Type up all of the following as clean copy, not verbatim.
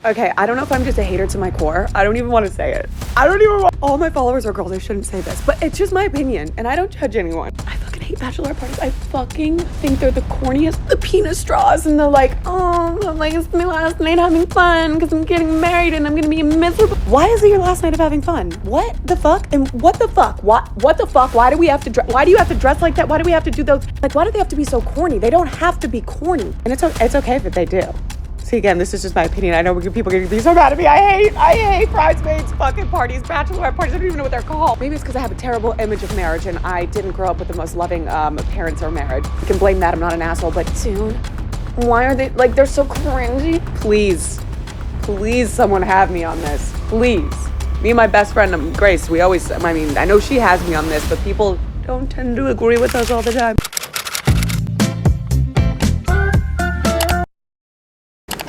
Okay, I don't know if I'm just a hater to my core. I don't even want to say it. I don't even want... All my followers are girls. I shouldn't say this, but it's just my opinion, and I don't judge anyone. I fucking hate bachelorette parties. I fucking think they're the corniest, the penis straws, and they're like, oh, I'm like, it's my last night having fun because I'm getting married and I'm gonna be miserable. Why is it your last night of having fun? What the fuck? And what the fuck? What the fuck? Why do we have to dress? Why do you have to dress like that? Why do we have to do those? Like, why do they have to be so corny? They don't have to be corny, and it's okay if they do. See, again, this is just my opinion. I know people getting these so mad at me. I hate bridesmaids, fucking parties, bachelorette parties. I don't even know what they're called. Maybe it's because I have a terrible image of marriage and I didn't grow up with the most loving parents or marriage. You can blame that. I'm not an asshole, but dude, why are they, like, they're so cringy? Please, someone have me on this. Please. Me and my best friend, Grace, we always, I mean, I know she has me on this, but people don't tend to agree with us all the time.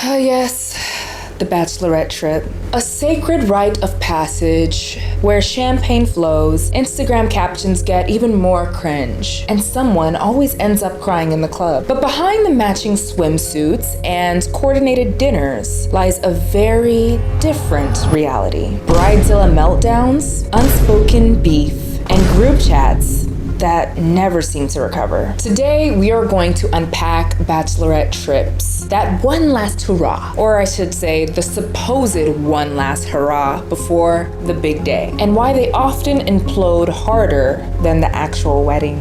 Oh yes, the Bachelorette trip. A sacred rite of passage where champagne flows, Instagram captions get even more cringe, and someone always ends up crying in the club. But behind the matching swimsuits and coordinated dinners lies a very different reality. Bridezilla meltdowns, unspoken beef, and group chats that never seem to recover. Today, we are going to unpack bachelorette trips, that one last hurrah, or I should say the supposed one last hurrah before the big day, and why they often implode harder than the actual wedding.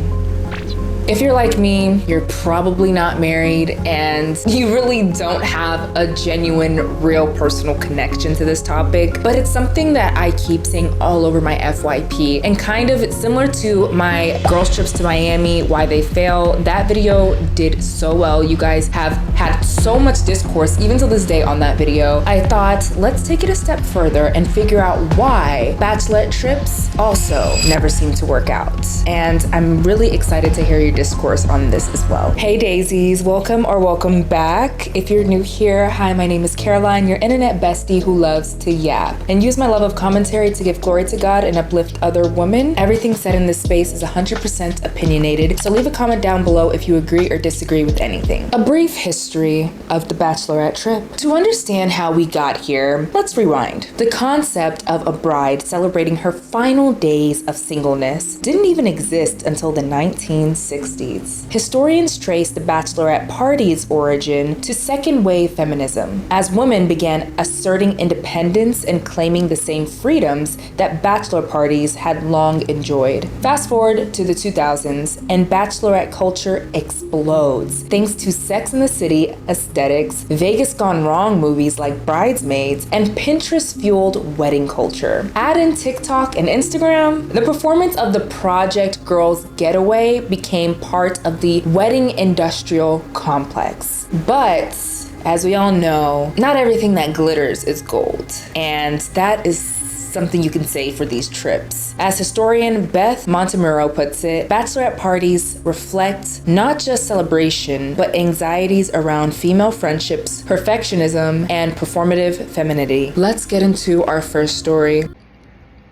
If you're like me, you're probably not married and you really don't have a genuine, real personal connection to this topic, but it's something that I keep saying all over my FYP, and kind of similar to my girls trips to Miami, why they fail. That video did so well. You guys have had so much discourse even to this day on that video. I thought, let's take it a step further and figure out why bachelorette trips also never seem to work out. And I'm really excited to hear your discourse on this as well. Hey daisies, welcome or welcome back. If you're new here, hi, my name is Caroline, your internet bestie who loves to yap and use my love of commentary to give glory to God and uplift other women. Everything said in this space is 100% opinionated, so leave a comment down below if you agree or disagree with anything. A brief history of the bachelorette trip. To understand how we got here, let's rewind. The concept of a bride celebrating her final days of singleness didn't even exist until the 1960s. Historians trace the bachelorette party's origin to second-wave feminism, as women began asserting independence and claiming the same freedoms that bachelor parties had long enjoyed. Fast forward to the 2000s, and bachelorette culture explodes thanks to Sex and the City aesthetics, Vegas Gone Wrong movies like Bridesmaids, and Pinterest-fueled wedding culture. Add in TikTok and Instagram, the performance of the Project Girls Getaway became part of the wedding industrial complex. But as we all know, not everything that glitters is gold. And that is something you can say for these trips. As historian Beth Montemurro puts it, bachelorette parties reflect not just celebration, but anxieties around female friendships, perfectionism, and performative femininity. Let's get into our first story.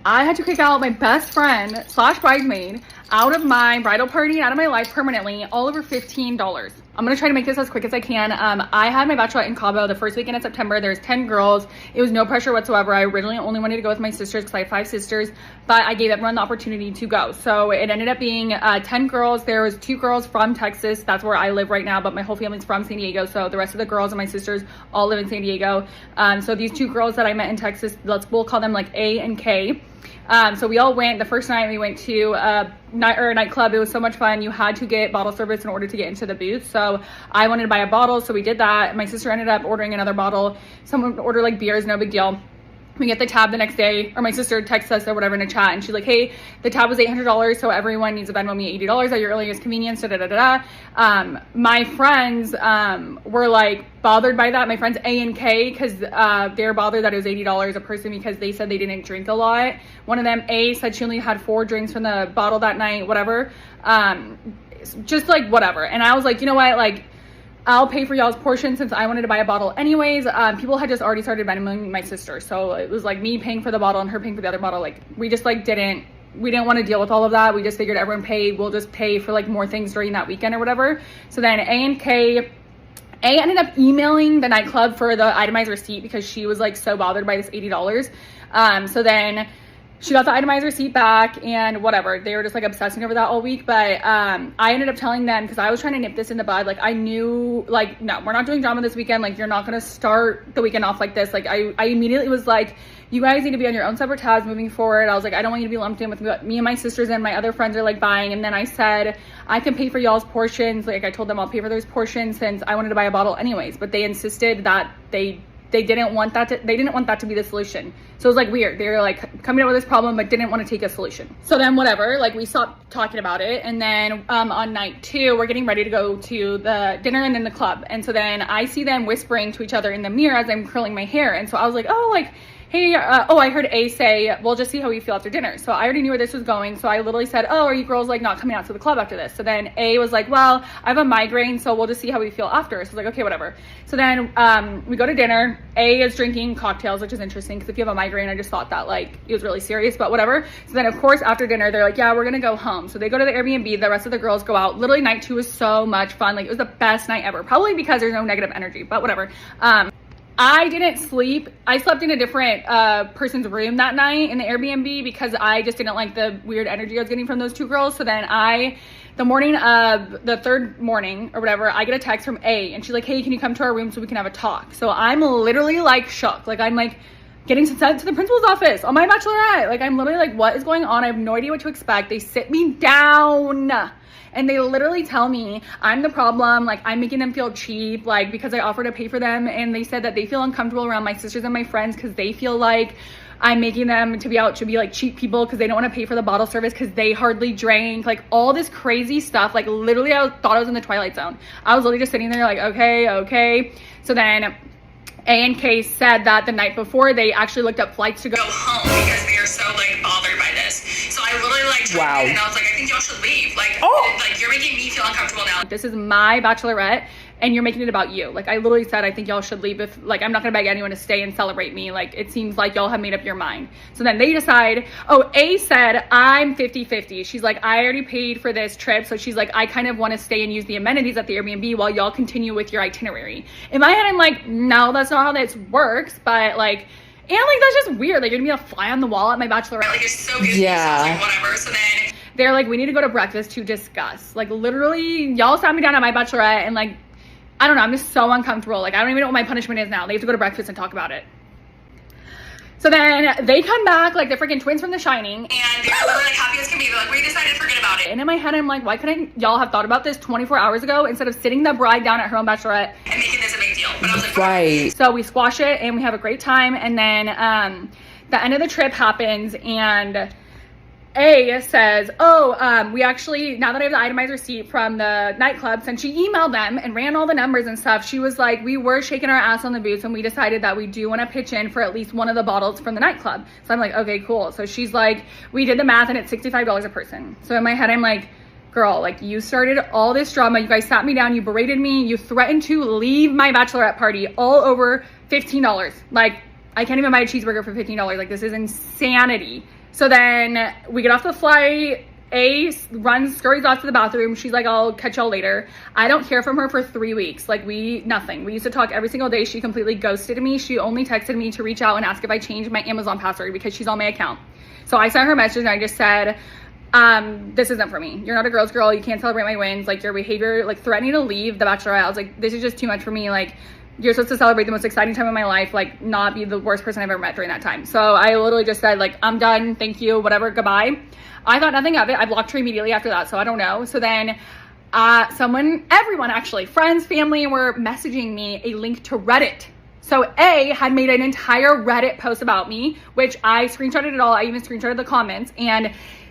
I had to kick out my best friend slash bridesmaid out of my bridal party, out of my life permanently, all over $15. I'm gonna try to make this as quick as I can. I had my bachelorette in Cabo the first weekend of September. There's 10 girls. It was no pressure whatsoever. I originally only wanted to go with my sisters because I have 5 sisters, but I gave everyone the opportunity to go. So it ended up being 10 girls. There was 2 girls from Texas. That's where I live right now, but my whole family's from San Diego. So the rest of the girls and my sisters all live in San Diego. So these 2 girls that I met in Texas, we'll call them like A and K. So we all went. The first night we went to a nightclub. It was so much fun. You had to get bottle service in order to get into the booth. So I wanted to buy a bottle, so we did that. My sister ended up ordering another bottle. Someone ordered like beers, no big deal. We get the tab the next day, or my sister texts us or whatever in a chat, and she's like, hey, the tab was $800, so everyone needs to Venmo me $80 at your earliest convenience, My friends were like bothered by that. My friends A and K, because they're bothered that it was $80 a person because they said they didn't drink a lot. One of them, A, said she only had 4 drinks from the bottle that night, whatever. Just like whatever. And I was like, you know what, like, I'll pay for y'all's portion since I wanted to buy a bottle anyways. People had just already started Venmoing my sister. So it was like me paying for the bottle and her paying for the other bottle. Like we just like didn't want to deal with all of that. We just figured everyone paid. We'll just pay for like more things during that weekend or whatever. So then A and K A ended up emailing the nightclub for the itemized receipt because she was like so bothered by this $80. So then she got the itemized receipt back and whatever. They were just like obsessing over that all week. But I ended up telling them, because I was trying to nip this in the bud. Like I knew, like, no, we're not doing drama this weekend. Like you're not going to start the weekend off like this. Like I immediately was like, you guys need to be on your own separate tabs moving forward. I was like, I don't want you to be lumped in with what me and my sisters and my other friends are like buying. And then I said, I can pay for y'all's portions. Like I told them I'll pay for those portions since I wanted to buy a bottle anyways. But they insisted that they didn't want that to be the solution. So it was like weird. They were like coming up with this problem but didn't want to take a solution. So then whatever, like we stopped talking about it. And then on night 2, we're getting ready to go to the dinner and then the club. And so then I see them whispering to each other in the mirror as I'm curling my hair. And so I was like, oh, like, hey, I heard A say, we'll just see how we feel after dinner. So I already knew where this was going. So I literally said, oh, are you girls like not coming out to the club after this? So then A was like, well, I have a migraine, so we'll just see how we feel after. So I was like, okay, whatever. So then we go to dinner. A is drinking cocktails, which is interesting because if you have a migraine, I just thought that like it was really serious, but whatever. So then of course after dinner, they're like, yeah, we're gonna go home. So they go to the Airbnb. The rest of the girls go out. Literally night 2 was so much fun. Like it was the best night ever, probably because there's no negative energy, but whatever. I didn't sleep. I slept in a different person's room that night in the Airbnb because I just didn't like the weird energy I was getting from those 2 girls. So then the morning of the 3rd morning or whatever, I get a text from A and she's like, hey, can you come to our room so we can have a talk? So I'm literally like shook. Like I'm like getting sent to the principal's office on my bachelorette. Like I'm literally like, what is going on? I have no idea what to expect. They sit me down. And they literally tell me I'm the problem, like I'm making them feel cheap, like because I offer to pay for them. And they said that they feel uncomfortable around my sisters and my friends because they feel like I'm making them to be like cheap people because they don't want to pay for the bottle service because they hardly drank, like all this crazy stuff. Like literally I thought I was in the Twilight Zone. I was literally just sitting there like, okay. So then A and K said that the night before they actually looked up flights to go home because they are so like bothered by this. So I literally like Wow. and I was like, I think y'all should leave. Like you're making me feel uncomfortable now. This is my bachelorette and you're making it about you. Like I literally said, I think y'all should leave. If like I'm not gonna beg anyone to stay and celebrate me. Like it seems like y'all have made up your mind. So then they decide, A said I'm 50-50. She's like, I already paid for this trip. So she's like, I kind of want to stay and use the amenities at the Airbnb while y'all continue with your itinerary. In my head, I'm like, no, that's not how this works. But like, and like that's just weird. Like you're gonna be a fly on the wall at my bachelorette. Like it's so good. Yeah. So like, whatever. So then they're like, we need to go to breakfast to discuss. Like literally, y'all sat me down at my bachelorette and like, I don't know, I'm just so uncomfortable. Like I don't even know what my punishment is now. They have to go to breakfast and talk about it. So then they come back like the freaking twins from The Shining. And they're literally like happy as can be. They're like, we decided to forget about it. And in my head, I'm like, why couldn't y'all have thought about this 24 hours ago instead of sitting the bride down at her own bachelorette and making this a big deal? But I was like, right. So we squash it and we have a great time. And then the end of the trip happens and A says, we actually, now that I have the itemized receipt from the nightclub, since she emailed them and ran all the numbers and stuff, she was like, we were shaking our ass on the boots and we decided that we do want to pitch in for at least one of the bottles from the nightclub. So I'm like, okay, cool. So she's like, we did the math and it's $65 a person. So in my head, I'm like, girl, like you started all this drama. You guys sat me down, you berated me, you threatened to leave my bachelorette party all over $15. Like I can't even buy a cheeseburger for $15. Like this is insanity. So then we get off the flight. A scurries off to the bathroom. She's like, I'll catch y'all later. I don't hear from her for 3 weeks. Like nothing. We used to talk every single day. She completely ghosted me. She only texted me to reach out and ask if I changed my Amazon password because she's on my account. So I sent her a message and I just said, this isn't for me. You're not a girl's girl. You can't celebrate my wins. Like your behavior, like threatening to leave the bachelorette. I was like, this is just too much for me. Like you're supposed to celebrate the most exciting time of my life, like not be the worst person I've ever met during that time. So I literally just said like, I'm done. Thank you. Whatever. Goodbye. I thought nothing of it. I blocked her immediately after that. So I don't know. So then everyone actually, friends, family were messaging me a link to Reddit. So A had made an entire Reddit post about me, which I screenshotted it all. I even screenshotted the comments and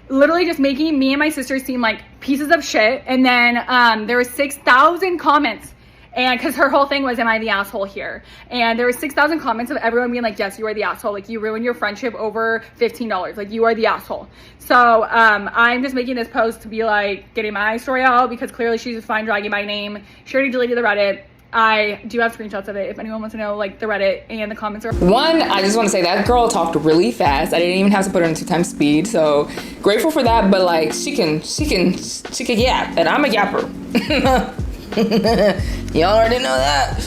literally just making me and my sister seem like pieces of shit. And then there was 6,000 comments. And because her whole thing was, am I the asshole here? And there were 6,000 comments of everyone being like, yes, you are the asshole. Like you ruined your friendship over $15. Like you are the asshole. So I'm just making this post to be like getting my story out because clearly she's fine dragging my name. She already deleted the Reddit. I do have screenshots of it if anyone wants to know like the Reddit and the comments are. One, I just want to say that girl talked really fast. I didn't even have to put her in 2x speed. So grateful for that. But like she can yap and I'm a yapper. Y'all already know that.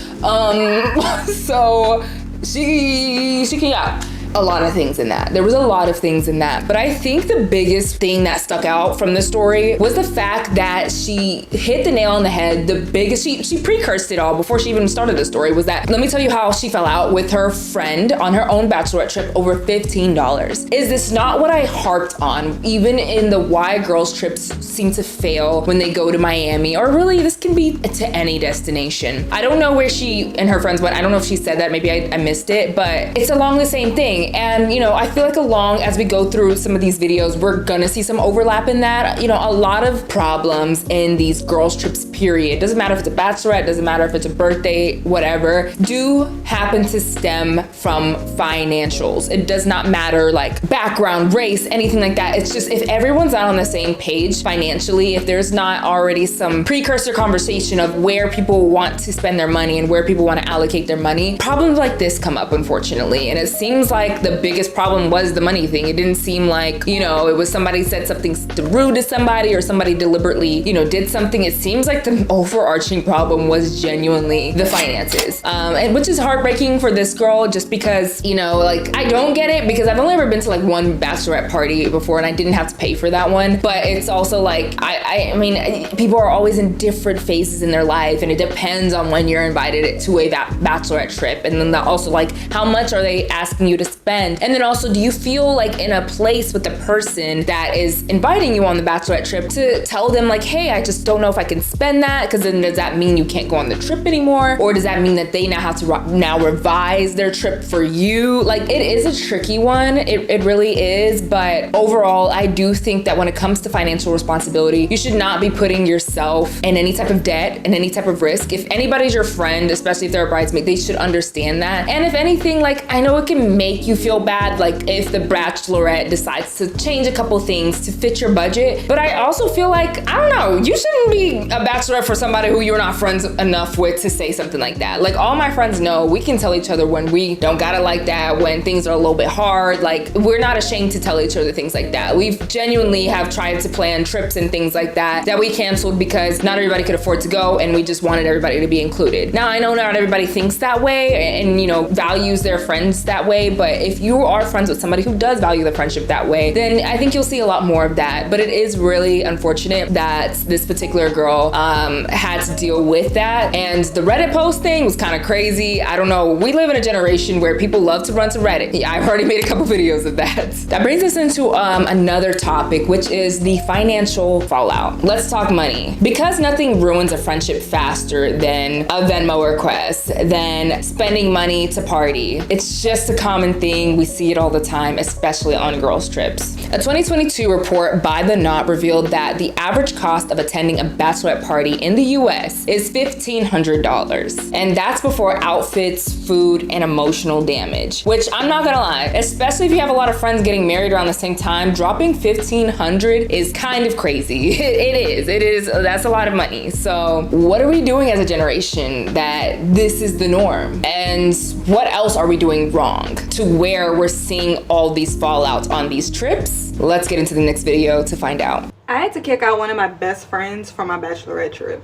So she can, yeah, a lot of things in that. There was a lot of things in that. But I think the biggest thing that stuck out from the story was the fact that she hit the nail on the head. The biggest, she precursed it all before she even started the story, was that, let me tell you how she fell out with her friend on her own bachelorette trip over $15. Is this not what I harped on, even in the why girls trips seem to fail when they go to Miami, or really this can be to any destination. I don't know where she and her friends went. I don't know if she said that, maybe I missed it, but it's along the same thing. And you know, I feel like along as we go through some of these videos, we're gonna see some overlap in that. You know, a lot of problems in these girls trips, period, doesn't matter if it's a bachelorette, doesn't matter if it's a birthday, whatever, do happen to stem from financials. It does not matter like background, race, anything like that. It's just, if everyone's not on the same page financially, if there's not already some precursor conversation of where people want to spend their money and where people want to allocate their money, problems like this come up, unfortunately. And it seems like the biggest problem was the money thing. It didn't seem like, you know, it was somebody said something rude to somebody or somebody deliberately, you know, did something. It seems like the overarching problem was genuinely the finances, and which is heartbreaking for this girl, just because, you know, like, I don't get it, because I've only ever been to like one bachelorette party before and I didn't have to pay for that one. But it's also like, I mean, people are always in different phases in their life, and it depends on when you're invited to a bachelorette trip. And then also, like, how much are they asking you to spend? And then also, do you feel like in a place with the person that is inviting you on the bachelorette trip to tell them like, hey, I just don't know if I can spend that, because then does that mean you can't go on the trip anymore? Or does that mean that they now have to now revise their trip for you? Like, it is a tricky one, it really is. But overall, I do think that when it comes to financial responsibility, you should not be putting yourself in any type of debt and any type of risk. If anybody's your friend, especially if they're a bridesmaid, they should understand that. And if anything, like, I know it can make you feel bad, like if the bachelorette decides to change a couple things to fit your budget, but I also feel like, I don't know, you shouldn't be a bachelorette for somebody who you're not friends enough with to say something like that. Like, all my friends know we can tell each other when we don't got it like that, when things are a little bit hard. Like, we're not ashamed to tell each other things like that. We've genuinely have tried to plan trips and things like that we canceled because not everybody could afford to go, and we just wanted everybody to be included. Now, I know not everybody thinks that way and, you know, values their friends that way, but if you are friends with somebody who does value the friendship that way, then I think you'll see a lot more of that. But it is really unfortunate that this particular girl had to deal with that. And the Reddit post thing was kind of crazy. I don't know, we live in a generation where people love to run to Reddit. Yeah, I've already made a couple videos of that. That brings us into another topic, which is the financial fallout. Let's talk money. Because nothing ruins a friendship faster than a Venmo request, than spending money to party. It's just a common thing. We see it all the time, especially on girls' trips. A 2022 report by The Knot revealed that the average cost of attending a bachelorette party in the US is $1,500. And that's before outfits, food, and emotional damage. Which, I'm not gonna lie, especially if you have a lot of friends getting married around the same time, dropping $1,500 is kind of crazy. It is, that's a lot of money. So what are we doing as a generation that this is the norm? And what else are we doing wrong to where we're seeing all these fallouts on these trips? Let's get into the next video to find out. I had to kick out one of my best friends from my bachelorette trip.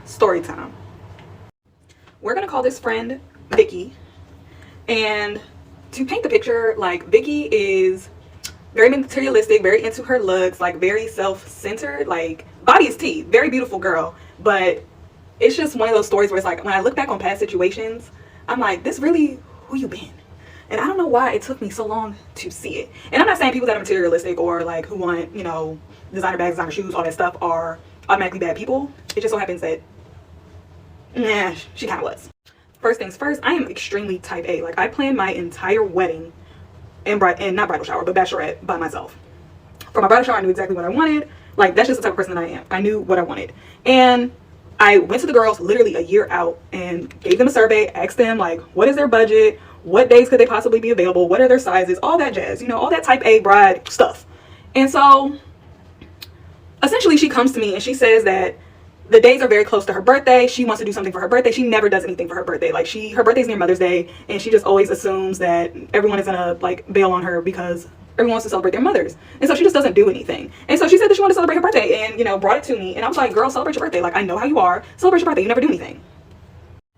Story time. We're gonna call this friend Vicky. And to paint the picture, like, Vicky is very materialistic, very into her looks, like very self-centered, like body is tea, very beautiful girl. But it's just one of those stories where it's like, when I look back on past situations, I'm like, this really who you been? And I don't know why it took me so long to see it. And I'm not saying people that are materialistic or like who want, you know, designer bags, designer shoes, all that stuff are automatically bad people. It just so happens that, nah, she kind of was. First things first, I am extremely type A. Like, I planned my entire wedding and not bridal shower, but bachelorette by myself. For my bridal shower, I knew exactly what I wanted. Like, that's just the type of person that I am. I knew what I wanted. And I went to the girls literally a year out and gave them a survey, asked them, like, what is their budget? What days could they possibly be available? What are their sizes? All that jazz, you know, all that type A bride stuff. And so essentially she comes to me and she says that the days are very close to her birthday. She wants to do something for her birthday. She never does anything for her birthday. Like, her birthday's near Mother's Day, and she just always assumes that everyone is gonna like bail on her because everyone wants to celebrate their mothers. And so she just doesn't do anything. And so she said that she wanted to celebrate her birthday and, you know, brought it to me. And I was like, girl, celebrate your birthday. Like, I know how you are. Celebrate your birthday. You never do anything.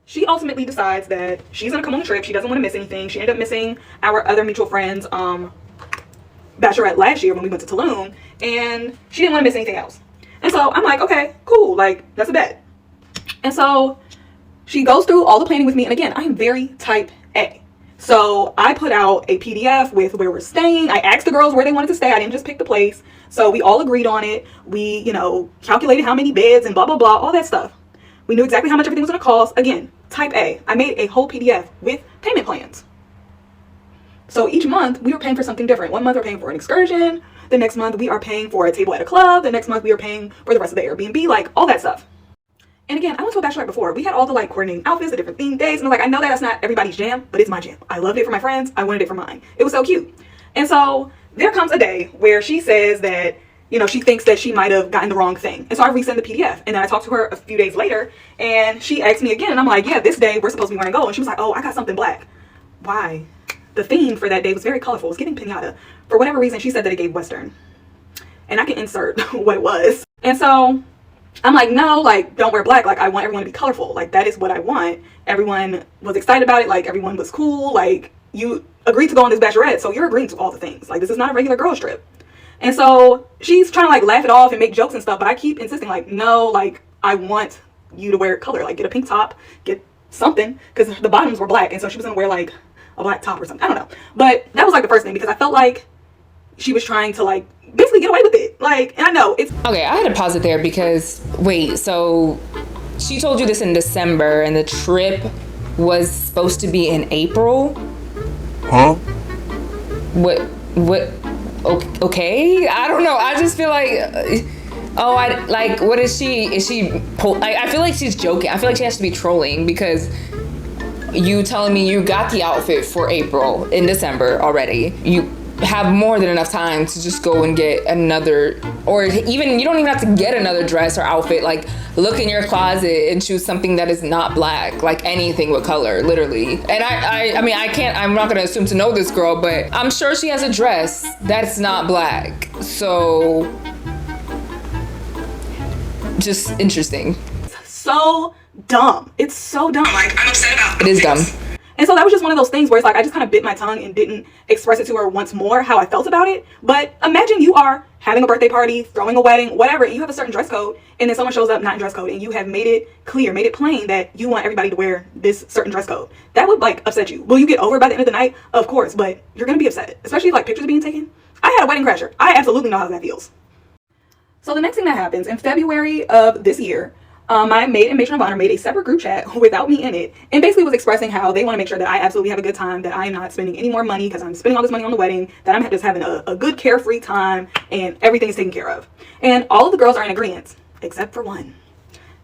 She ultimately decides that she's going to come on the trip. She doesn't want to miss anything. She ended up missing our other mutual friends, Bachelorette last year when we went to Tulum. And she didn't want to miss anything else. And so I'm like, okay, cool. Like, that's a bet. And so she goes through all the planning with me. And again, I am very type A. So I put out a PDF with where we're staying. I asked the girls where they wanted to stay. I didn't just pick the place. So we all agreed on it. We, you know, calculated how many beds and blah, blah, blah, all that stuff. We knew exactly how much everything was going to cost. Again, type A. I made a whole PDF with payment plans. So each month we were paying for something different. One month we're paying for an excursion. The next month we are paying for a table at a club. The next month we are paying for the rest of the Airbnb, like all that stuff. And again, I went to a bachelorette before. We had all the like coordinating outfits, the different theme days. And I'm like, I know that that's not everybody's jam, but it's my jam. I loved it for my friends. I wanted it for mine. It was so cute. And so there comes a day where she says that, you know, she thinks that she might have gotten the wrong thing. And so I resend the PDF. And then I talked to her a few days later and she asked me again. And I'm like, yeah, this day we're supposed to be wearing gold. And she was like, oh, I got something black. Why? The theme for that day was very colorful. It was giving piñata. For whatever reason, she said that it gave Western. And I can insert what it was. And so I'm like, no, like, don't wear black. Like, I want everyone to be colorful. Like, that is what I want. Everyone was excited about it. Like, everyone was cool. Like, you agreed to go on this bachelorette, so you're agreeing to all the things. Like, this is not a regular girls trip. And so she's trying to, like, laugh it off and make jokes and stuff. But I keep insisting, like, no, like, I want you to wear color. Like, get a pink top, get something. Because the bottoms were black. And so she was going to wear, like, a black top or something. I don't know. But that was, like, the first thing. Because I felt like she was trying to, like, basically get away with it. Like, and I know it's okay. I had to pause it there because wait, so she told you this in December and the trip was supposed to be in April? Huh? What okay, I don't know. I just feel like what is she I feel like she's joking. I feel like she has to be trolling because you telling me you got the outfit for April in December already. You have more than enough time to just go and get another, or even you don't even have to get another dress or outfit. Like, look in your closet and choose something that is not black, like anything with color, literally. And I mean, I'm not gonna assume to know this girl, but I'm sure she has a dress that's not black. So just interesting. so dumb. It's so dumb. Like, I'm upset about it. It is dumb. And so that was just one of those things where it's like I just kind of bit my tongue and didn't express it to her once more how I felt about it. But imagine you are having a birthday party, throwing a wedding, whatever, and you have a certain dress code, and then someone shows up not in dress code, and you have made it clear, made it plain that you want everybody to wear this certain dress code. That would like upset you. Will you get over it by the end of the night? Of course, but you're gonna be upset, especially if like pictures are being taken. I had a wedding crasher. I absolutely know how that feels. So the next thing that happens in February of this year, my maid and matron of honor made a separate group chat without me in it, and basically was expressing how they want to make sure that I absolutely have a good time, that I am not spending any more money because I'm spending all this money on the wedding, that I'm just having a good carefree time and everything is taken care of. And all of the girls are in agreement, except for one,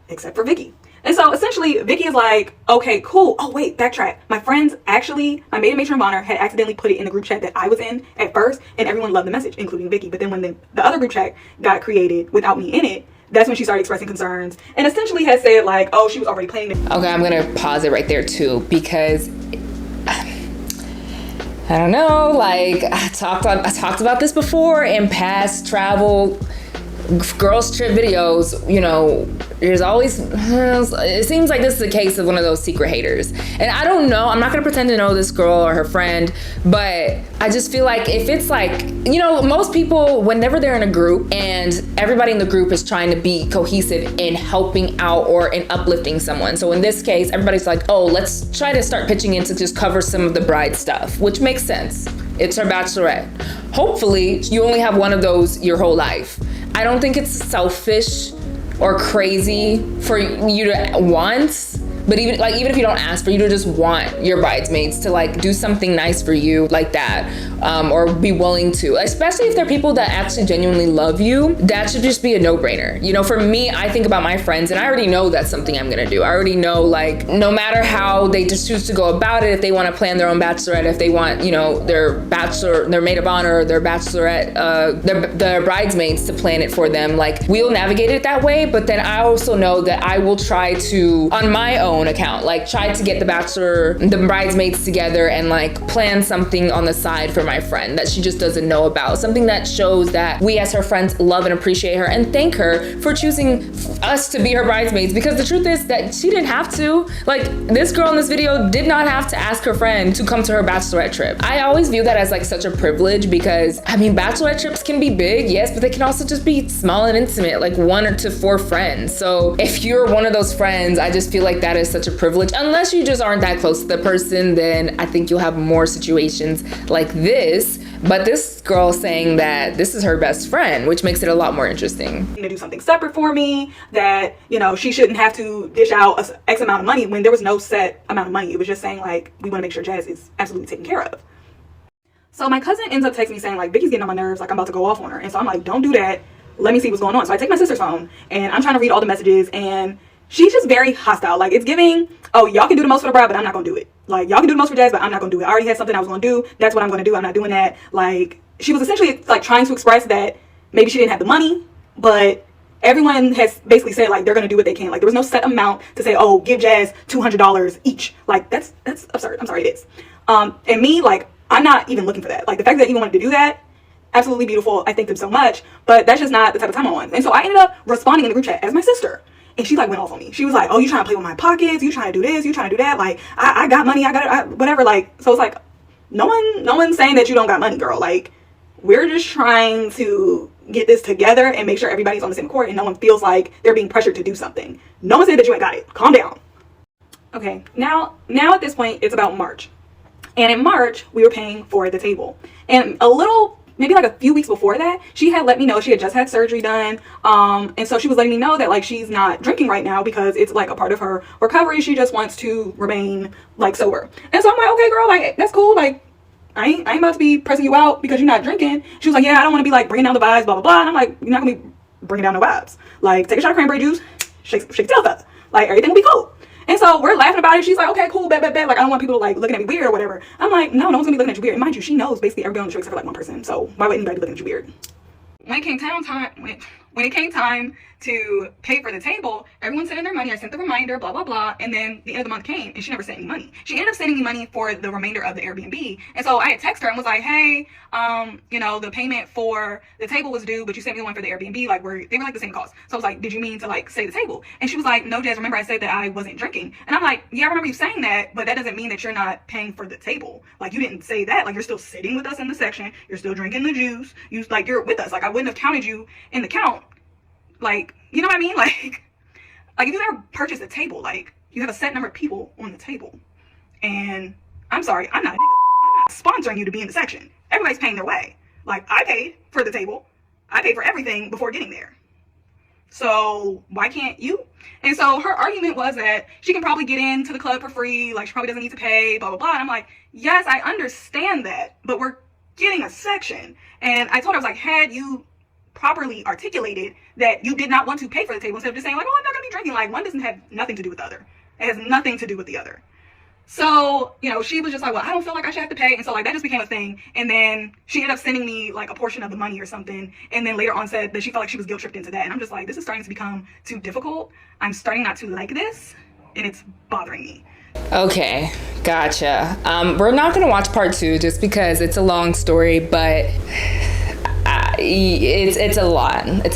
except for Vicky. And so essentially Vicky is like, okay, cool. Oh wait, backtrack. My friends actually, my maid and matron of honor had accidentally put it in the group chat that I was in at first, and everyone loved the message, including Vicky. But then when the other group chat got created without me in it, that's when she started expressing concerns and essentially has said like, oh, she was already planning it. Okay, I'm gonna pause it right there too, because I don't know, like I talked about this before in past travel girls trip videos. You know, there's always, it seems like this is the case of one of those secret haters. And I don't know, I'm not gonna pretend to know this girl or her friend, but I just feel like if it's like, you know, most people, whenever they're in a group and everybody in the group is trying to be cohesive in helping out or in uplifting someone. So in this case, everybody's like, oh, let's try to start pitching in to just cover some of the bride stuff, which makes sense. It's her bachelorette. Hopefully, you only have one of those your whole life. I don't think it's selfish or crazy for you to want, but even if you don't ask, for you to just want your bridesmaids to like do something nice for you like that, or be willing to, especially if they're people that actually genuinely love you. That should just be a no-brainer. You know, for me, I think about my friends and I already know that's something I'm gonna do. I already know, like, no matter how they just choose to go about it, if they want to plan their own bachelorette, if they want, you know, their maid of honor, their bachelorette, their bridesmaids to plan it for them, like, we'll navigate it that way. But then I also know that I will try to, on my own, own account. Like, tried to get the bridesmaids together and like plan something on the side for my friend that she just doesn't know about. Something that shows that we as her friends love and appreciate her and thank her for choosing us to be her bridesmaids, because the truth is that she didn't have to. Like, this girl in this video did not have to ask her friend to come to her bachelorette trip. I always view that as like such a privilege, because I mean, bachelorette trips can be big, yes, but they can also just be small and intimate, like 1 to 4 friends. So if you're one of those friends, I just feel like that is such a privilege. Unless you just aren't that close to the person, then I think you'll have more situations like this. But this girl saying that this is her best friend, which makes it a lot more interesting. To do something separate for me, that, you know, she shouldn't have to dish out X amount of money when there was no set amount of money. It was just saying like, we want to make sure Jazz is absolutely taken care of. So my cousin ends up texting me saying like, Vicky's getting on my nerves, like I'm about to go off on her. And so I'm like, don't do that. Let me see what's going on. So I take my sister's phone and I'm trying to read all the messages, and she's just very hostile. Like, it's giving, oh, y'all can do the most for the bride, but I'm not gonna do it. Like, y'all can do the most for Jazz, but I'm not gonna do it. I already had something I was gonna do. That's what I'm gonna do. I'm not doing that. Like, she was essentially like trying to express that maybe she didn't have the money, but everyone has basically said like they're gonna do what they can. Like, there was no set amount to say, oh, give Jazz $200 each. Like, that's absurd. I'm sorry, it is. And me, like, I'm not even looking for that. Like, the fact that he wanted to do that, absolutely beautiful. I thank them so much, but that's just not the type of time I'm on. And so I ended up responding in the group chat as my sister. And she like went off on me. She was like, oh, you trying to play with my pockets? You trying to do this? You trying to do that? Like, I got money. I got it, whatever. Like, so it's like, no one's saying that you don't got money, girl. Like, we're just trying to get this together and make sure everybody's on the same accord and no one feels like they're being pressured to do something. No one said that you ain't got it. Calm down. Okay, now at this point, it's about March. And in March, we were paying for the table. And maybe like a few weeks before that, she had let me know she had just had surgery done. And so she was letting me know that like she's not drinking right now because it's like a part of her recovery. She just wants to remain like sober. And so I'm like, okay, girl, like that's cool. Like, I ain't about to be pressing you out because you're not drinking. She was like, yeah, I don't want to be like bringing down the vibes, blah, blah, blah. And I'm like, you're not gonna be bringing down no vibes. Like, take a shot of cranberry juice, shake tail feathers. Like, everything will be cool. And so we're laughing about it. She's like, okay, cool, bet. Like, I don't want people like looking at me weird or whatever. I'm like, no one's gonna be looking at you weird. And mind you, she knows basically everybody on the show except for like one person. So why would anybody be looking at you weird? When it came time to pay for the table, everyone sent in their money. I sent the reminder, blah, blah, blah. And then the end of the month came and she never sent any money. She ended up sending me money for the remainder of the Airbnb. And so I had texted her and was like, hey, you know, the payment for the table was due, but you sent me the one for the Airbnb. Like, they were like the same cost. So I was like, did you mean to like say the table? And she was like, no, Jazz, remember I said that I wasn't drinking. And I'm like, yeah, I remember you saying that, but that doesn't mean that you're not paying for the table. Like, you didn't say that. Like, you're still sitting with us in the section. You're still drinking the juice. You're with us. Like, I wouldn't have counted you in the count. Like, you know what I mean? Like if you ever purchase a table, like, you have a set number of people on the table. And I'm sorry, I'm not sponsoring you to be in the section. Everybody's paying their way. Like, I paid for the table. I paid for everything before getting there. So why can't you? And so her argument was that she can probably get into the club for free. Like, she probably doesn't need to pay, blah, blah, blah. And I'm like, yes, I understand that, but we're getting a section. And I told her, I was like, had you properly articulated that you did not want to pay for the table instead of just saying like, oh, I'm not gonna be drinking. Like, one doesn't have nothing to do with the other. It has nothing to do with the other. So, you know, she was just like, well, I don't feel like I should have to pay. And so like that just became a thing. And then she ended up sending me like a portion of the money or something. And then later on said that she felt like she was guilt tripped into that. And I'm just like, this is starting to become too difficult. I'm starting not to like this and it's bothering me. Okay, gotcha. We're not gonna watch part 2 just because it's a long story, but it's a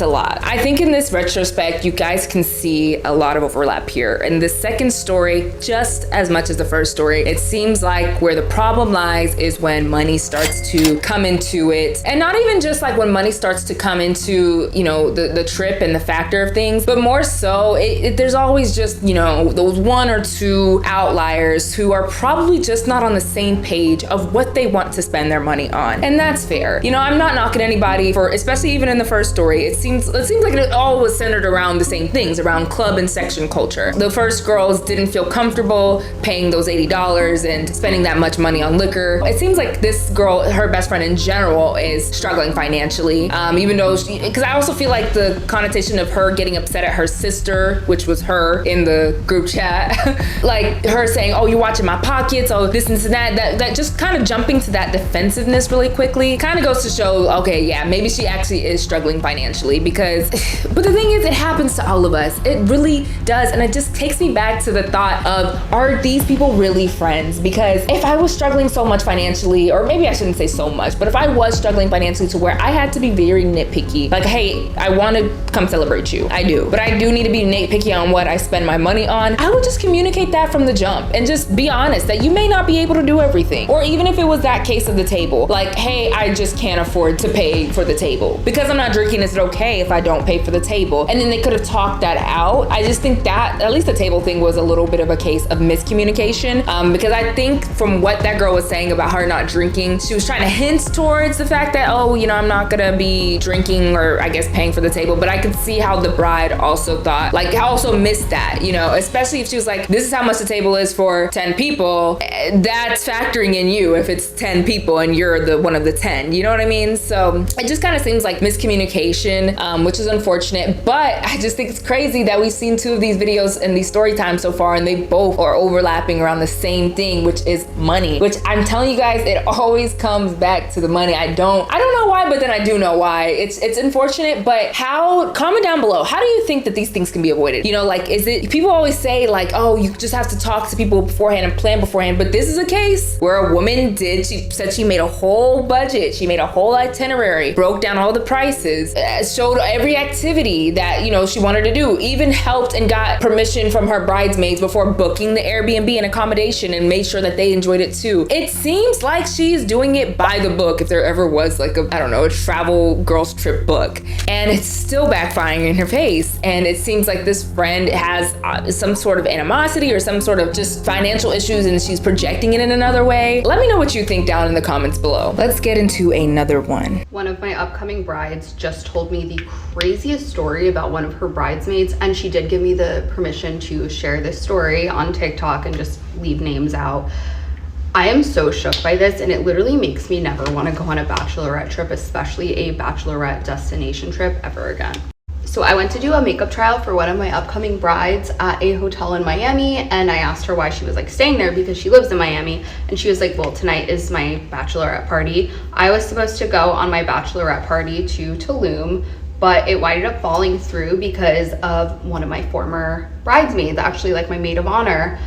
lot. I think in this retrospect, you guys can see a lot of overlap here. In the second story, just as much as the first story, it seems like where the problem lies is when money starts to come into it. And not even just like when money starts to come into, you know, the trip and the factor of things, but more so, there's always just, you know, those 1 or 2 outliers who are probably just not on the same page of what they want to spend their money on. And that's fair. You know, I'm not knocking anybody for, especially even in the first story, it seems like it all was centered around the same things, around club and section culture. The first girls didn't feel comfortable paying those $80 and spending that much money on liquor. It seems like this girl, her best friend in general, is struggling financially, even though because I also feel like the connotation of her getting upset at her sister, which was her in the group chat, like her saying, oh, you're watching my pockets, oh, this and that just kind of jumping to that defensiveness really quickly kind of goes to show, okay, yeah, maybe maybe she actually is struggling financially because, but the thing is, it happens to all of us. It really does. And it just takes me back to the thought of, are these people really friends? Because if I was struggling so much financially, or maybe I shouldn't say so much, but if I was struggling financially to where I had to be very nitpicky, like, hey, I want to come celebrate you. I do. But I do need to be nitpicky on what I spend my money on. I would just communicate that from the jump and just be honest that you may not be able to do everything. Or even if it was that case of the table, like, hey, I just can't afford to pay for the table. Because I'm not drinking, is it okay if I don't pay for the table? And then they could have talked that out. I just think that, at least the table thing was a little bit of a case of miscommunication. Because I think from what that girl was saying about her not drinking, she was trying to hint towards the fact that, oh, you know, I'm not gonna be drinking or I guess paying for the table. But I could see how the bride also thought, like, also missed that, you know, especially if she was like, this is how much the table is for 10 people. That's factoring in you if it's 10 people and you're the one of the 10, you know what I mean? So it just kind of seems like miscommunication, which is unfortunate, but I just think it's crazy that we've seen two of these videos in these story times so far and they both are overlapping around the same thing, which is money, which I'm telling you guys, it always comes back to the money. I don't know why, but then I do know why. It's unfortunate, but comment down below, how do you think that these things can be avoided? You know, like, is it, people always say like, oh, you just have to talk to people beforehand and plan beforehand, but this is a case where a woman she said she made a whole budget, she made a whole itinerary, broke down all the prices, showed every activity that, you know, she wanted to do, even helped and got permission from her bridesmaids before booking the Airbnb and accommodation and made sure that they enjoyed it too. It seems like she's doing it by the book, if there ever was like a, I don't know, a travel girls trip book, and it's still backfiring in her face. And it seems like this friend has some sort of animosity or some sort of just financial issues and she's projecting it in another way. Let me know what you think down in the comments below. Let's get into another one. One of my upcoming brides just told me the craziest story about one of her bridesmaids, and she did give me the permission to share this story on TikTok and just leave names out. I am so shook by this, and it literally makes me never want to go on a bachelorette trip, especially a bachelorette destination trip, ever again. So I went to do a makeup trial for one of my upcoming brides at a hotel in Miami, and I asked her why she was like staying there because she lives in Miami, and she was like, well, tonight is my bachelorette party. I was supposed to go on my bachelorette party to Tulum, but it winded up falling through because of one of my former bridesmaids, actually like my maid of honor.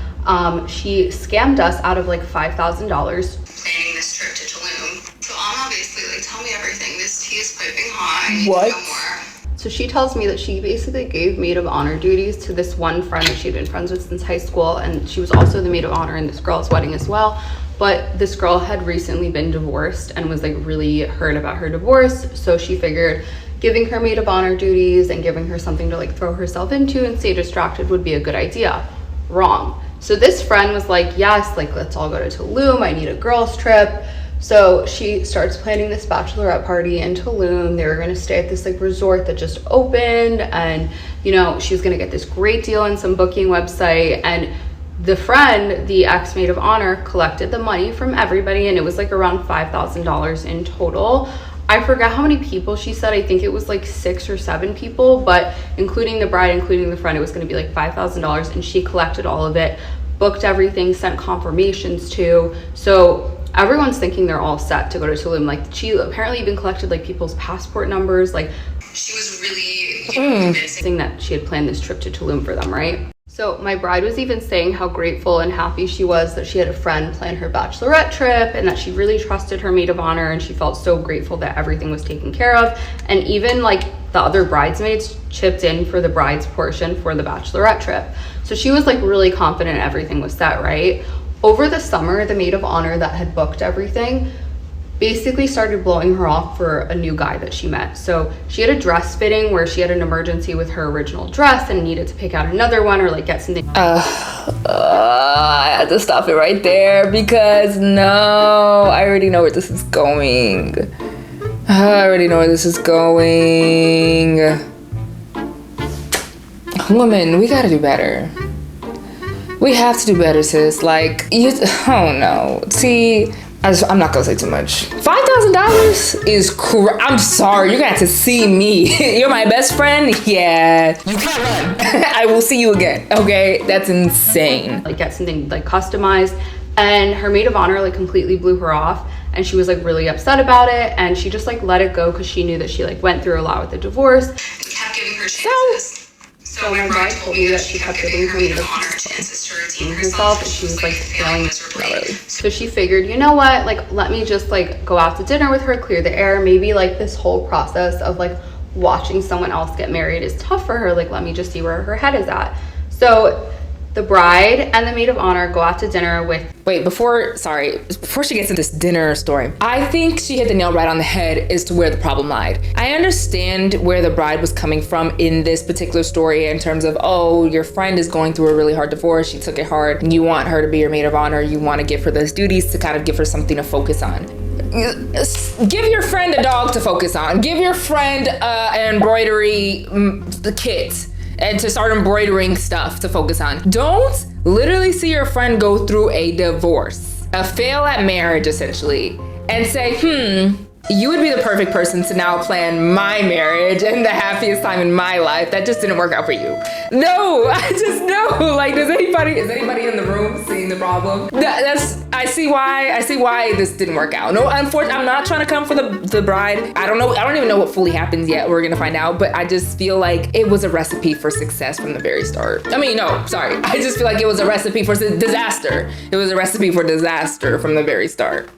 She scammed us out of like $5,000. Planning this trip to Tulum. So obviously, like, tell me everything. This tea is piping hot. I need to know more. So she tells me that she basically gave maid of honor duties to this one friend that she'd been friends with since high school, and she was also the maid of honor in this girl's wedding as well. But this girl had recently been divorced and was like really hurt about her divorce, so she figured giving her maid of honor duties and giving her something to like throw herself into and stay distracted would be a good idea. Wrong. So this friend was like, yes, like, let's all go to Tulum, I need a girls trip. So she starts planning this bachelorette party in Tulum. They were going to stay at this like resort that just opened, and you know, she was going to get this great deal on some booking website. And the friend, the ex maid of honor, collected the money from everybody, and it was like around $5,000 in total. I forgot how many people she said. I think it was like 6 or 7 people, but including the bride, including the friend, it was going to be like $5,000, and she collected all of it, booked everything, sent confirmations to. So everyone's thinking they're all set to go to Tulum. Like, she apparently even collected like people's passport numbers. Like, she was really convincing that she had planned this trip to Tulum for them, right? So my bride was even saying how grateful and happy she was that she had a friend plan her bachelorette trip, and that she really trusted her maid of honor, and she felt so grateful that everything was taken care of. And even like the other bridesmaids chipped in for the bride's portion for the bachelorette trip. So she was like really confident everything was set, right? Over the summer, the maid of honor that had booked everything basically started blowing her off for a new guy that she met. So she had a dress fitting where she had an emergency with her original dress and needed to pick out another one or like get something. I had to stop it right there because no, I already know where this is going. I already know where this is going. Women, we gotta do better. We have to do better, sis. Like, oh no. See, I'm not gonna say too much. $5,000 is I'm sorry, you're gonna have to see me. You're my best friend? Yeah. You can't run. I will see you again, okay? That's insane. Like, get something like customized, And her maid of honor like completely blew her off, and she was like really upset about it, and she just like let it go because she knew that she like went through a lot with the divorce and kept giving her chances. So my bride told me that she kept giving her maid of honor chances to redeem herself, and she was like failing miserably. So she figured, you know what, like let me just like go out to dinner with her, clear the air. Maybe like this whole process of like watching someone else get married is tough for her. Like let me just see where her head is at. So the bride and the maid of honor go out to dinner with... Wait, before she gets into this dinner story, I think she hit the nail right on the head as to where the problem lied. I understand where the bride was coming from in this particular story in terms of, oh, your friend is going through a really hard divorce, she took it hard, and you want her to be your maid of honor, you want to give her those duties to kind of give her something to focus on. Give your friend a dog to focus on. Give your friend an embroidery kit and to start embroidering stuff to focus on. Don't literally see your friend go through a divorce, a fail at marriage essentially, and say, you would be the perfect person to now plan my marriage and the happiest time in my life. That just didn't work out for you. No, I just know. Like, is anybody in the room seeing the problem? I see why this didn't work out. No, unfortunately, I'm not trying to come for the bride. I don't know. I don't even know what fully happens yet. We're gonna find out. But I just feel like it was a recipe for success from the very start. I mean, no, sorry. I just feel like it was a recipe for disaster. It was a recipe for disaster from the very start.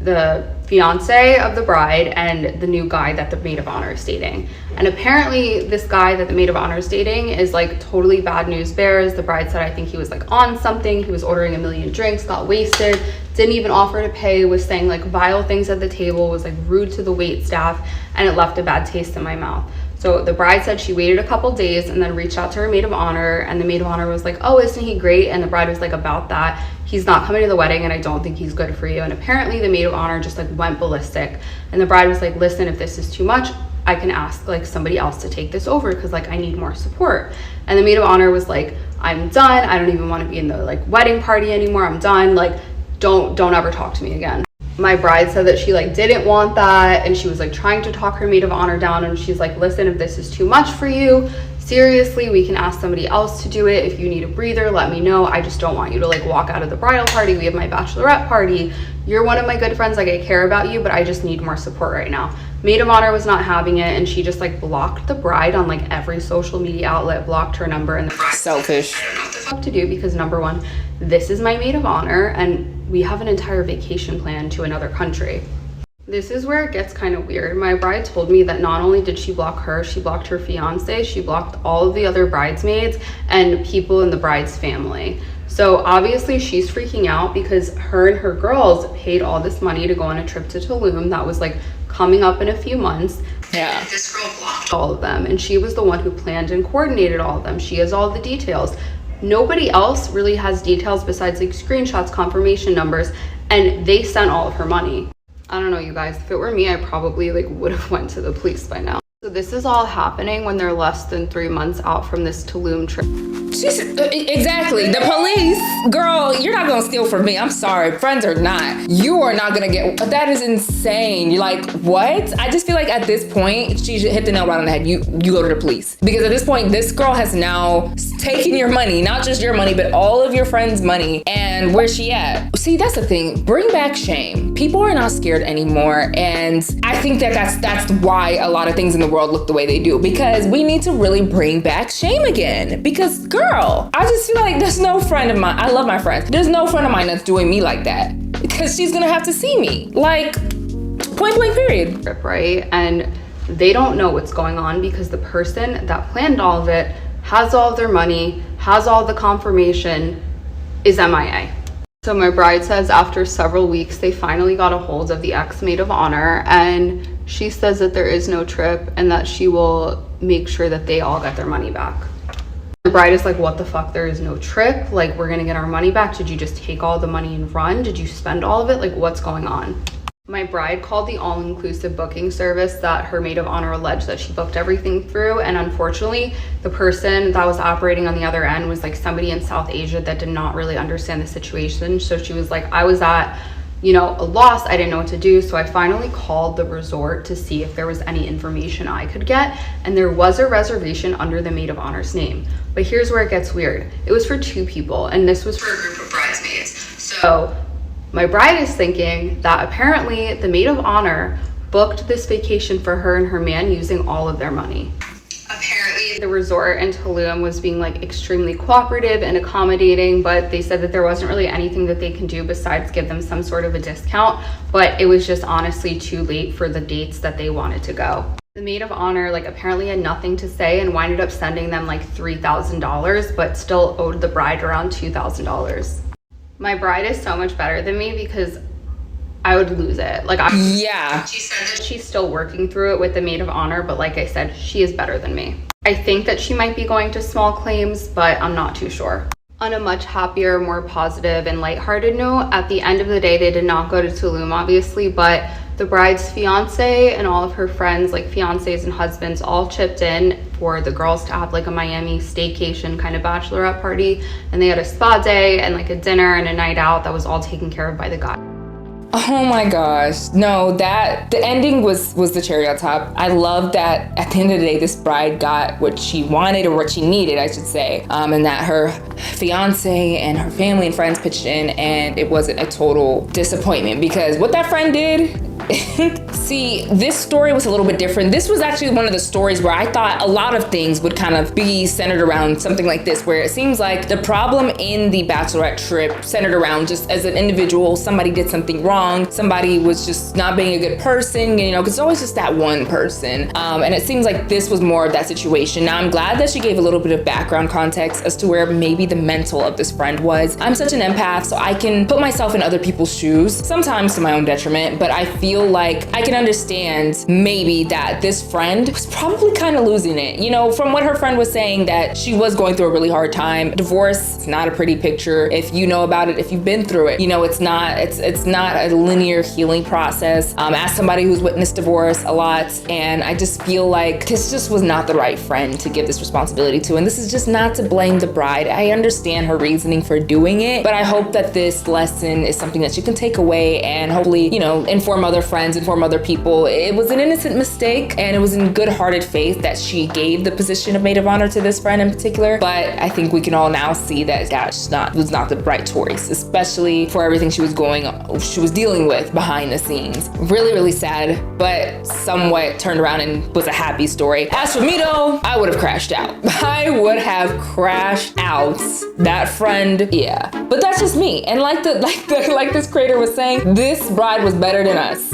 The fiance of the bride and the new guy that the maid of honor is dating. And apparently this guy that the maid of honor is dating is like totally bad news bears. The bride said, I think he was like on something. He was ordering 1,000,000 drinks, got wasted, didn't even offer to pay, was saying like vile things at the table, was like rude to the wait staff, and it left a bad taste in my mouth. So the bride said she waited a couple days and then reached out to her maid of honor, and the maid of honor was like, oh, isn't he great? And the bride was like, about that, he's not coming to the wedding and I don't think he's good for you. And apparently the maid of honor just like went ballistic, and the bride was like, listen, if this is too much, I can ask like somebody else to take this over because like I need more support. And the maid of honor was like, I'm done, I don't even want to be in the like wedding party anymore, I'm done, like don't ever talk to me again. My bride said that she like didn't want that, and she was like trying to talk her maid of honor down, and she's like, listen, if this is too much for you, seriously, we can ask somebody else to do it. If you need a breather, let me know. I just don't want you to like walk out of the bridal party. We have my bachelorette party. You're one of my good friends, like I care about you, but I just need more support right now. Maid of honor was not having it, and she just like blocked the bride on like every social media outlet, blocked her number, and the bride selfish. I don't know what the fuck to do because number one, this is my maid of honor and we have an entire vacation plan to another country. This is where it gets kind of weird. My bride told me that not only did she block her, she blocked her fiance, she blocked all of the other bridesmaids and people in the bride's family. So obviously she's freaking out because her and her girls paid all this money to go on a trip to Tulum that was like coming up in a few months. Yeah. This girl blocked all of them, and she was the one who planned and coordinated all of them. She has all the details. Nobody else really has details besides like screenshots, confirmation numbers, and they sent all of her money. I don't know, you guys, if it were me, I probably like would have went to the police by now. So this is all happening when they're less than 3 months out from this Tulum trip. Exactly. The police, girl, you're not gonna steal from me. I'm sorry, friends or not. You are not gonna get, that is insane. You're like, what? I just feel like at this point, she hit the nail right on the head. You go to the police. Because at this point, this girl has now taken your money, not just your money, but all of your friends' money. And where's she at? See, that's the thing. Bring back shame. People are not scared anymore. And I think that that's why a lot of things in the world look the way they do, because we need to really bring back shame again. Because girl, I just feel like there's no friend of mine, I love my friends, there's no friend of mine that's doing me like that, because she's gonna have to see me, like, point blank period. Right? And they don't know what's going on because the person that planned all of it has all of their money, has all the confirmation, is MIA. So my bride says after several weeks, they finally got a hold of the ex-maid of honor, and she says that there is no trip and that she will make sure that they all get their money back. The bride is like, what the fuck, there is no trip? Like, we're gonna get our money back? Did you just take all the money and run? Did you spend all of it? Like, what's going on? My bride called the all-inclusive booking service that her maid of honor alleged that she booked everything through, and unfortunately the person that was operating on the other end was like somebody in South Asia that did not really understand the situation. So she was like, I was at, you know, a loss, I didn't know what to do. So I finally called the resort to see if there was any information I could get, and there was a reservation under the maid of honor's name. But here's where it gets weird. It was for 2 people, and this was for a group of bridesmaids. So my bride is thinking that apparently the maid of honor booked this vacation for her and her man using all of their money. Apparently the resort in Tulum was being like extremely cooperative and accommodating, but they said that there wasn't really anything that they can do besides give them some sort of a discount, but it was just honestly too late for the dates that they wanted to go. The maid of honor like apparently had nothing to say and winded up sending them like $3,000, but still owed the bride around $2,000. My bride is so much better than me because I would lose it. Like, yeah. She said that she's still working through it with the maid of honor, but like I said, she is better than me. I think that she might be going to small claims, but I'm not too sure. On a much happier, more positive and lighthearted note, at the end of the day, they did not go to Tulum, obviously, but the bride's fiance and all of her friends, like fiancés and husbands, all chipped in for the girls to have like a Miami staycation kind of bachelorette party. And they had a spa day and like a dinner and a night out that was all taken care of by the guy. Oh my gosh. No, the ending was the cherry on top. I love that at the end of the day, this bride got what she wanted, or what she needed, I should say. And that her fiance and her family and friends pitched in, and it wasn't a total disappointment, because what that friend did, see, this story was a little bit different. This was actually one of the stories where I thought a lot of things would kind of be centered around something like this, where it seems like the problem in the bachelorette trip centered around just as an individual, somebody did something wrong, somebody was just not being a good person, you know, because it's always just that one person. And it seems like this was more of that situation. Now, I'm glad that she gave a little bit of background context as to where maybe the mental of this friend was. I'm such an empath, so I can put myself in other people's shoes, sometimes to my own detriment, but I feel like I can understand maybe that this friend was probably kind of losing it. You know, from what her friend was saying, that she was going through a really hard time. Divorce is not a pretty picture. If you know about it, if you've been through it, you know, it's not a linear healing process. As somebody who's witnessed divorce a lot, and I just feel like this just was not the right friend to give this responsibility to. And this is just not to blame the bride. I understand her reasoning for doing it, but I hope that this lesson is something that you can take away and hopefully, you know, inform other friends, inform other people. It was an innocent mistake, and it was in good-hearted faith that she gave the position of maid of honor to this friend in particular. But I think we can all now see that that was not the right choice, especially for everything she was dealing with behind the scenes. Really, really sad, but somewhat turned around and was a happy story. As for me though, I would have crashed out. I would have crashed out. That friend, yeah. But that's just me. And like this creator was saying, this bride was better than us.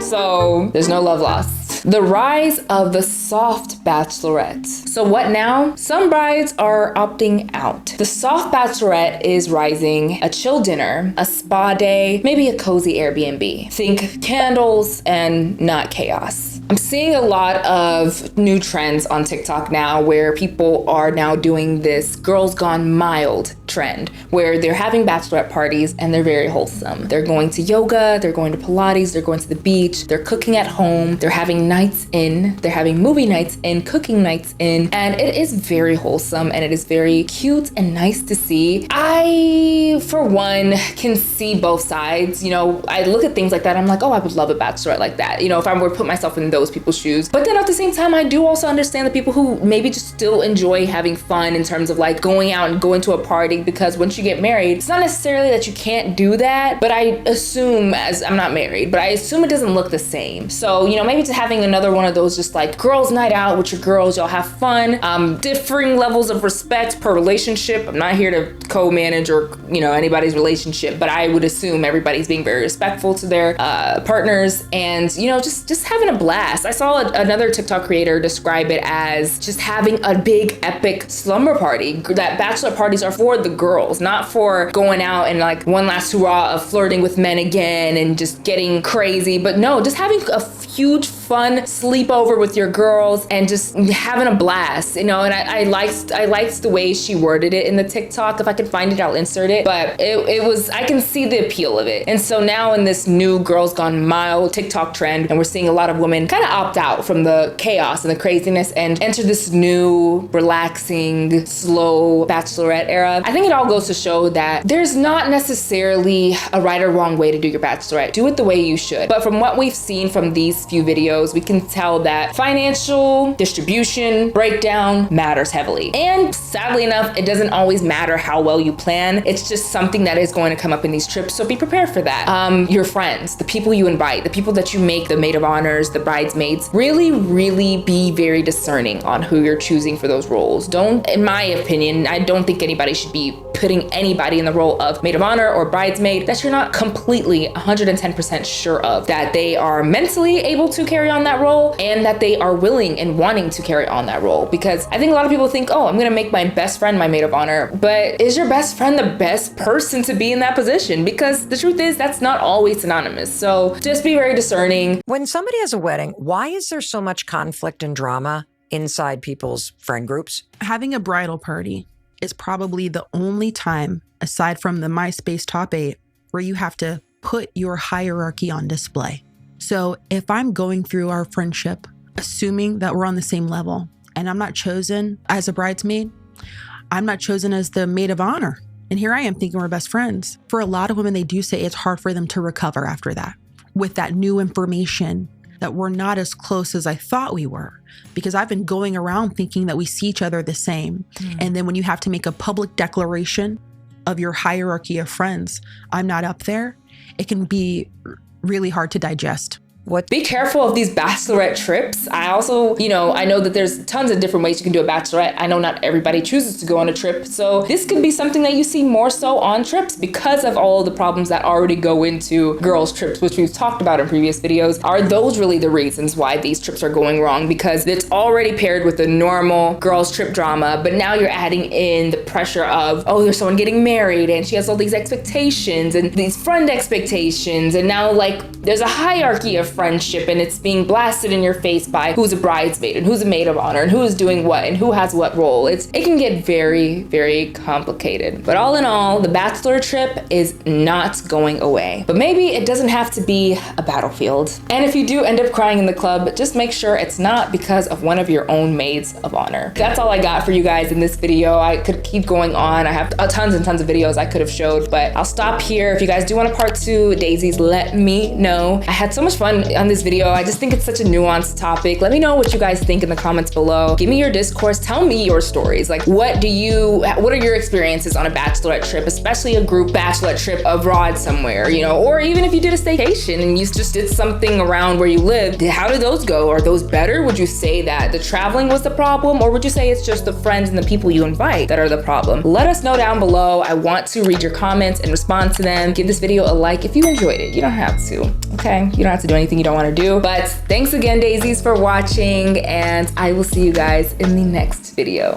So there's no love lost. The rise of the soft bachelorette. So what now? Some brides are opting out. The soft bachelorette is rising: a chill dinner, a spa day, maybe a cozy Airbnb. Think candles and not chaos. I'm seeing a lot of new trends on TikTok now where people are now doing this girls gone mild trend, where they're having bachelorette parties and they're very wholesome. They're going to yoga, they're going to Pilates, they're going to the beach, they're cooking at home, they're having nights in, they're having movie nights in, cooking nights in, and it is very wholesome and it is very cute and nice to see. I, for one, can see both sides. You know, I look at things like that, I'm like, oh, I would love a bachelorette like that, you know, if I were to put myself in those people's shoes. But then at the same time, I do also understand the people who maybe just still enjoy having fun in terms of like going out and going to a party, because once you get married, it's not necessarily that you can't do that, but I assume, as I'm not married, but I assume it doesn't look the same. So, you know, maybe to having another one of those just like girls night out with your girls, y'all have fun, differing levels of respect per relationship. I'm not here to co-manage or, you know, anybody's relationship, but I would assume everybody's being very respectful to their partners and, you know, just having a blast. I saw another TikTok creator describe it as just having a big epic slumber party, that bachelor parties are for the girls, not for going out and like one last hurrah of flirting with men again and just getting crazy, but no, just having a huge fun sleepover with your girls and just having a blast, you know. And I liked the way she worded it in the TikTok. If I can find it, I'll insert it, but it was, I can see the appeal of it. And so now in this new girls gone mild TikTok trend, and we're seeing a lot of women kind of opt out from the chaos and the craziness and enter this new relaxing slow bachelorette era. I think it all goes to show that there's not necessarily a right or wrong way to do your bachelorette. Do it the way you should. But from what we've seen from these few videos, videos, we can tell that financial distribution breakdown matters heavily. And sadly enough, it doesn't always matter how well you plan. It's just something that is going to come up in these trips, so be prepared for that. Your friends, the people you invite, the people that you make the maid of honors, the bridesmaids, really be very discerning on who you're choosing for those roles. Don't, in my opinion, I don't think anybody should be putting anybody in the role of maid of honor or bridesmaid that you're not completely 110% sure of that they are mentally able to carry on that role and that they are willing and wanting to carry on that role. Because I think a lot of people think, oh, I'm gonna make my best friend my maid of honor, but is your best friend the best person to be in that position? Because the truth is that's not always synonymous. So just be very discerning. When somebody has a wedding, why is there so much conflict and drama inside people's friend groups? Having a bridal party is probably the only time, aside from the MySpace top 8, where you have to put your hierarchy on display. So if I'm going through our friendship, assuming that we're on the same level, and I'm not chosen as a bridesmaid, I'm not chosen as the maid of honor, and here I am thinking we're best friends. For a lot of women, they do say it's hard for them to recover after that, with that new information that we're not as close as I thought we were, because I've been going around thinking that we see each other the same. And then when you have to make a public declaration of your hierarchy of friends, I'm not up there, it can be really hard to digest. Be careful of these bachelorette trips. I also, I know that there's tons of different ways you can do a bachelorette. I know not everybody chooses to go on a trip. So this could be something that you see more so on trips because of all of the problems that already go into girls' trips, which we've talked about in previous videos. Are those really the reasons why these trips are going wrong? Because it's already paired with the normal girls' trip drama, but now you're adding in the pressure of, oh, there's someone getting married and she has all these expectations and these friend expectations. And now there's a hierarchy of friendship and it's being blasted in your face by who's a bridesmaid and who's a maid of honor and who is doing what and who has what role. It can get very complicated. But all in all, the bachelor trip is not going away. But maybe it doesn't have to be a battlefield. And if you do end up crying in the club, just make sure it's not because of one of your own maids of honor. That's all I got for you guys in this video. I could keep going on. I have tons and tons of videos I could have showed, but I'll stop here. If you guys do want a part 2, Daisies, let me know. I had so much fun on this video. I just think it's such a nuanced topic. Let me know what you guys think in the comments below. Give me your discourse. Tell me your stories. What are your experiences on a bachelorette trip, especially a group bachelorette trip abroad somewhere, or even if you did a staycation and you just did something around where you lived. How did those go? Are those better? Would you say that the traveling was the problem, or would you say it's just the friends and the people you invite that are the problem? Let us know down below. I want to read your comments and respond to them. Give this video a like if you enjoyed it. You don't have to, okay? You don't have to do anything you don't want to do. But thanks again, Daisies, for watching, and I will see you guys in the next video.